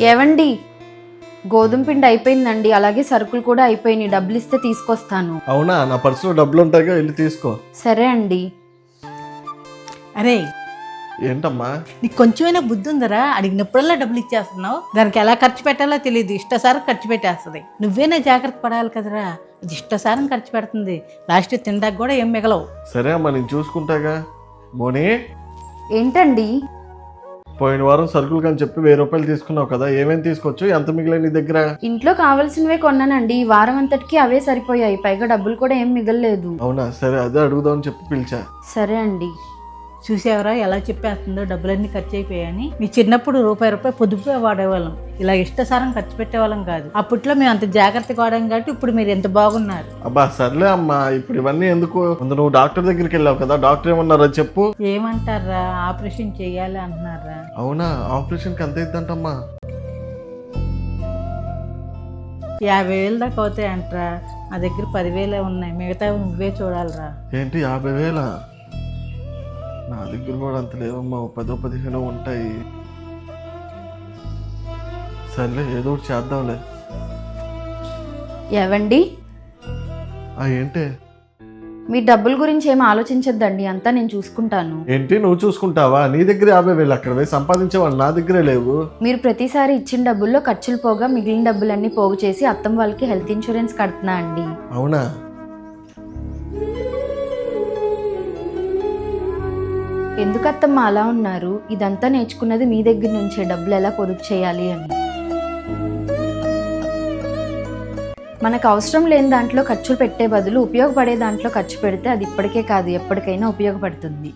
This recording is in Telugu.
ఏవండి, గోధుమ పిండి అయిపోయిందండి, అలాగే సరుకులు కూడా అయిపోయినాయి. డబ్బులు ఇస్తే తీసుకొస్తాను. అవునా, నా పర్సులో డబ్బులు ఉంటాయిగా, వెళ్ళి తీసుకో. సరే అండి. అరే, ఏంటమ్మా? నీకు కొంచెమైనా బుద్ధి ఉందరా? అడిగినప్పుడల్లా డబ్బులు ఇచ్చేస్తున్నావు. దానికి ఎలా ఖర్చు పెట్టాలో తెలియదు, ఇష్టసారం ఖర్చు పెట్టేస్తుంది. నువ్వేనా జాగ్రత్త పడాలి కదరా. అది ఇష్టసారం ఖర్చు పెడుతుంది, లాస్ట్ తినడానికి కూడా ఏం మిగలవు. సరే అమ్మా, నేను చూసుకుంటాగా. మోని, ఏంటండి? పోయిన వారం సరుకులు కానీ చెప్పి 1000 రూపాయలు తీసుకున్నావు కదా, ఏమేమి తీసుకోవచ్చు? ఎంత మిగిలిన నీ దగ్గర? ఇంట్లో కావాల్సినవే కొన్నానండి. ఈ వారం అంతటికి అవే సరిపోయాయి, పైగా డబ్బులు కూడా ఏం మిగలలేదు. అవునా, సరే అదే అడుగుదామని చెప్పి పిలిచా. సరే అండి. చూసావరా ఎలా చెప్పేస్తుందో, డబ్బులన్నీ ఖర్చు అయిపోయాయని. మీ చిన్నప్పుడు రూపాయి పొదుపు వాడేవాళ్ళం, ఇలా ఇష్టసారం ఖర్చు పెట్టేవాళ్ళం కాదు. అప్పట్లో మేము అంత జాగ్రత్తగా వాడాం కాబట్టి ఇప్పుడు మీరు ఎంత బాగున్నారు. అబ్బా సర్లే అమ్మా, ఇప్పుడు ఇవన్నీ ఎందుకు? ముందు నువ్వు డాక్టర్ దగ్గరికి వెళ్ళావు కదా, డాక్టర్ ఏమన్నారో చెప్పు. ఏమంటారా, ఆపరేషన్ చేయాలి అంటున్నారా. అవునా, ఆపరేషన్కి ఎంత అవుతుందమ్మా? 50,000 దాకా అవుతాయి అంటరా. నా దగ్గర 10,000 ఉన్నాయి, మిగతా నువ్వే చూడాలిరా. ఏంటి 50,000? నా దగ్గర కూడా అంత లేవమ్మా, 10-15 ఉంటాయి. సర్లే, ఏదో ఒకటి చేద్దాంలే. ఏవండి, ఏంటి? మీ డబ్బుల గురించి ఏం ఆలోచించద్దండి, అంతా నేను చూసుకుంటాను. ఏంటి నువ్వు చూసుకుంటావా? నీ దగ్గర 50,000 అక్కడ పోయి సంపాదించేవాళ్ళు నా దగ్గరే లేవు. మీరు ప్రతిసారి ఇచ్చిన డబ్బుల్లో ఖర్చులు పోగా మిగిలిన డబ్బులన్నీ పోగు చేసి అత్తమ్మ వాళ్ళకి హెల్త్ ఇన్సూరెన్స్ కడుతున్నా అండి. అవునా? ఎందుకు అత్తమ్మ అలా ఉన్నారు? ఇదంతా నేర్చుకున్నది మీ దగ్గర నుంచే, డబ్బులు ఎలా పొదుపు చేయాలి అని. మనకు అవసరం లేని దాంట్లో ఖర్చులు పెట్టే బదులు ఉపయోగపడే దాంట్లో ఖర్చు పెడితే అది ఇప్పటికే కాదు ఎప్పటికైనా ఉపయోగపడుతుంది.